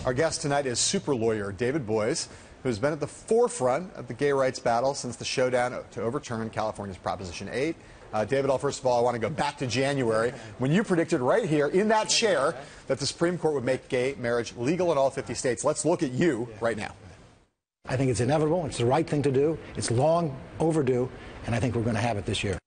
Our guest tonight is super lawyer David Boies, who's been at the forefront of the gay rights battle since the showdown to overturn California's Proposition 8. David, first of all, I want to go back to January when you predicted right here in that chair that the Supreme Court would make gay marriage legal in all 50 states. Let's look at you right now. I think it's inevitable. It's the right thing to do. It's long overdue, and I think we're going to have it this year.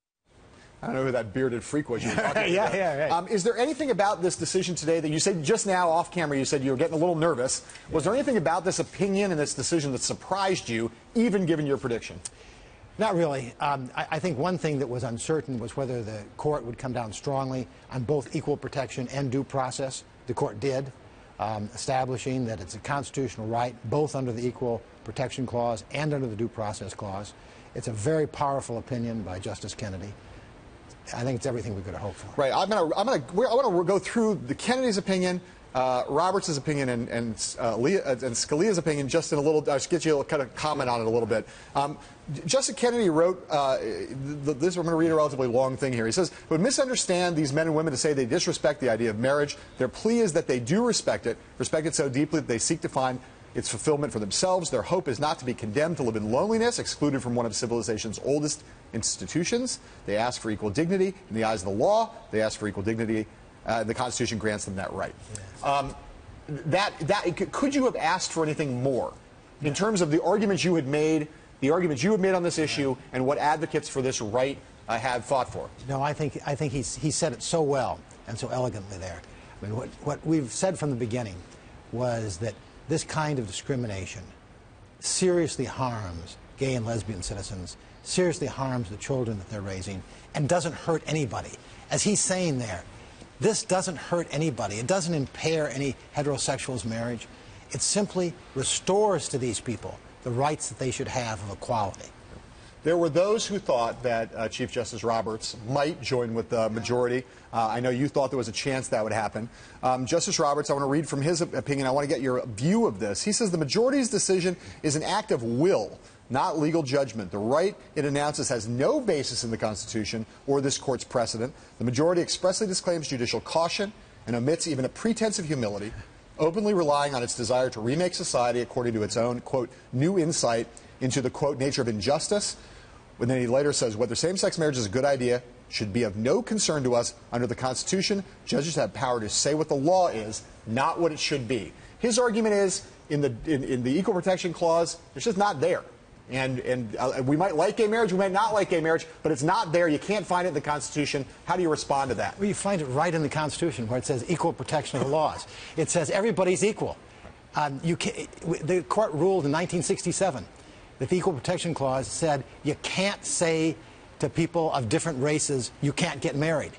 I don't know who that bearded freak was you were talking about. Yeah. Is there anything about this decision today that you said just now off camera, you said you were getting a little nervous. Was there anything about this opinion and this decision that surprised you, even given your prediction? Not really. I think one thing that was uncertain was whether the court would come down strongly on both equal protection and due process. The court did, establishing that it's a constitutional right, both under the Equal Protection Clause and under the Due Process Clause. It's a very powerful opinion by Justice Kennedy. I think it's everything we could have hoped for. Right. I want to go through the Kennedy's opinion, Roberts' opinion, and Scalia's opinion just in a little. I'll get you a kind of comment on it a little bit. Justice Kennedy wrote this. I'm going to read a relatively long thing here. He says, "Would misunderstand these men and women to say they disrespect the idea of marriage. Their plea is that they do respect it so deeply that they seek to find its fulfillment for themselves. Their hope is not to be condemned to live in loneliness, excluded from one of civilization's oldest institutions. They ask for equal dignity in the eyes of the law. They ask for equal dignity. The Constitution grants them that right." Yes. Could you have asked for anything more in terms of the arguments you had made, on this issue, and what advocates for this right have fought for? No, I think he said it so well and so elegantly there. I mean, what we've said from the beginning was that this kind of discrimination seriously harms gay and lesbian citizens, seriously harms the children that they're raising, and doesn't hurt anybody. As he's saying there, this doesn't hurt anybody. It doesn't impair any heterosexual's marriage. It simply restores to these people the rights that they should have of equality. There were those who thought that Chief Justice Roberts might join with the majority. I know you thought there was a chance that would happen. Justice Roberts, I want to read from his opinion. I want to get your view of this. He says the majority's decision is an act of will, not legal judgment. The right it announces has no basis in the Constitution or this court's precedent. The majority expressly disclaims judicial caution and omits even a pretense of humility, openly relying on its desire to remake society according to its own, quote, new insight into the, quote, nature of injustice. And then he later says, whether same-sex marriage is a good idea should be of no concern to us. Under the Constitution, judges have power to say what the law is, not what it should be. His argument is, in the Equal Protection Clause, it's just not there. And we might like gay marriage, we might not like gay marriage, but it's not there. You can't find it in the Constitution. How do you respond to that? Well, you find it right in the Constitution where it says equal protection of the laws. It says everybody's equal. The court ruled in 1967 that the Equal Protection Clause said you can't say to people of different races you can't get married.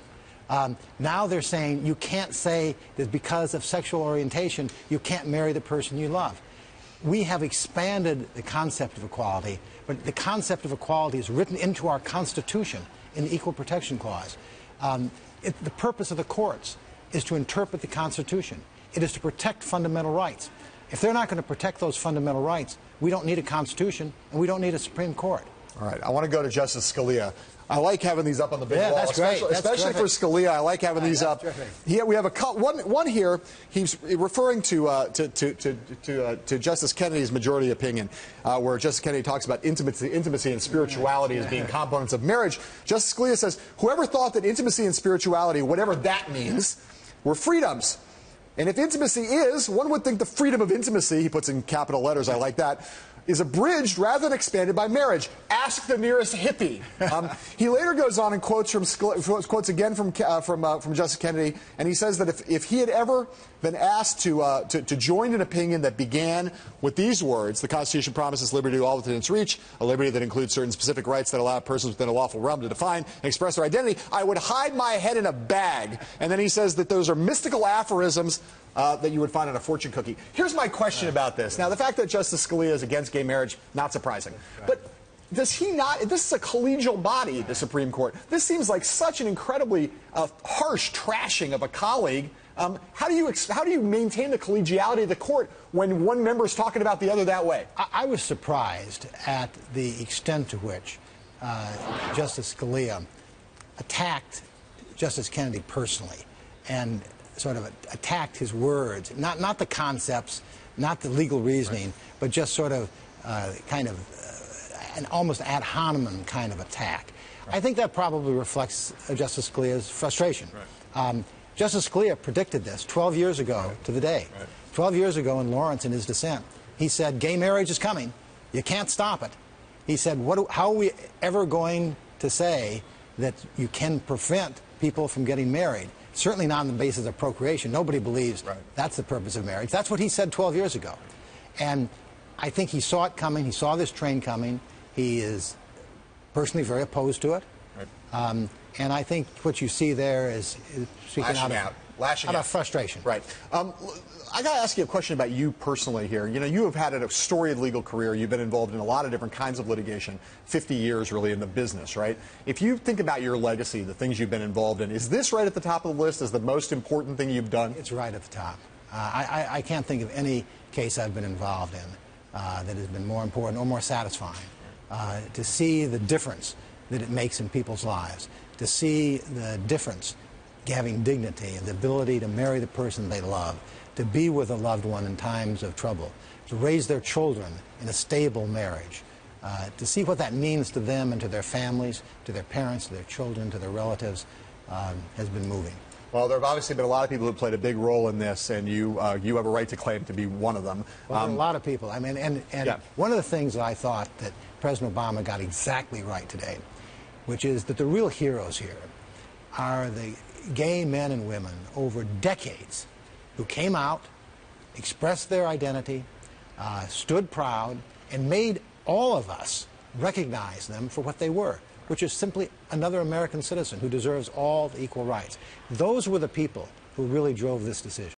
Now they're saying you can't say that because of sexual orientation you can't marry the person you love. We have expanded the concept of equality, but the concept of equality is written into our Constitution in the Equal Protection Clause. The purpose of the courts is to interpret the Constitution. It is to protect fundamental rights. If they're not going to protect those fundamental rights, we don't need a Constitution and we don't need a Supreme Court. All right, I want to go to Justice Scalia. I like having these up on the big wall, that's great. especially for Scalia. I like having these up. Yeah, we have one here. He's referring to Justice Kennedy's majority opinion, where Justice Kennedy talks about intimacy and spirituality as being components of marriage. Justice Scalia says, whoever thought that intimacy and spirituality, whatever that means, were freedoms. And if intimacy is, one would think the freedom of intimacy, he puts in capital letters, I like that, is abridged rather than expanded by marriage. Ask the nearest hippie. He later goes on and quotes again from Justice Kennedy, and he says that if he had ever been asked to join an opinion that began with these words, the Constitution promises liberty to all within its reach, a liberty that includes certain specific rights that allow persons within a lawful realm to define and express their identity, I would hide my head in a bag. And then he says that those are mystical aphorisms that you would find on a fortune cookie. Here's my question about this. Now, the fact that Justice Scalia is against gay marriage, not surprising. But does he not? This is a collegial body, the Supreme Court. This seems like such an incredibly harsh trashing of a colleague. How do you maintain the collegiality of the court when one member is talking about the other that way? I was surprised at the extent to which Justice Scalia attacked Justice Kennedy personally and sort of attacked his words, not the concepts, not the legal reasoning, but just sort of an almost ad hominem kind of attack. I think that probably reflects Justice Scalia's frustration. Justice Scalia predicted this 12 years ago to the day. 12 years ago in Lawrence, in his dissent, he said, gay marriage is coming. You can't stop it. He said, how are we ever going to say that you can prevent people from getting married? Certainly not on the basis of procreation. Nobody believes that's the purpose of marriage. That's what he said 12 years ago. And I think he saw it coming. He saw this train coming. He is personally very opposed to it. And I think what you see there is speaking out of frustration. Right. I got to ask you a question about you personally here. You know, you have had a storied legal career. You've been involved in a lot of different kinds of litigation, 50 years really in the business, right? If you think about your legacy, the things you've been involved in, is this right at the top of the list as the most important thing you've done? It's right at the top. I can't think of any case I've been involved in that has been more important or more satisfying. To see the difference that it makes in people's lives, to see the difference having dignity and the ability to marry the person they love, to be with a loved one in times of trouble, to raise their children in a stable marriage, to see what that means to them and to their families, to their parents, to their children, to their relatives, has been moving. Well, there have obviously been a lot of people who played a big role in this, and you have a right to claim to be one of them. Well, a lot of people. I mean, and one of the things that I thought that President Obama got exactly right today, which is that the real heroes here are the gay men and women over decades who came out, expressed their identity, stood proud, and made all of us recognize them for what they were, which is simply another American citizen who deserves all the equal rights. Those were the people who really drove this decision.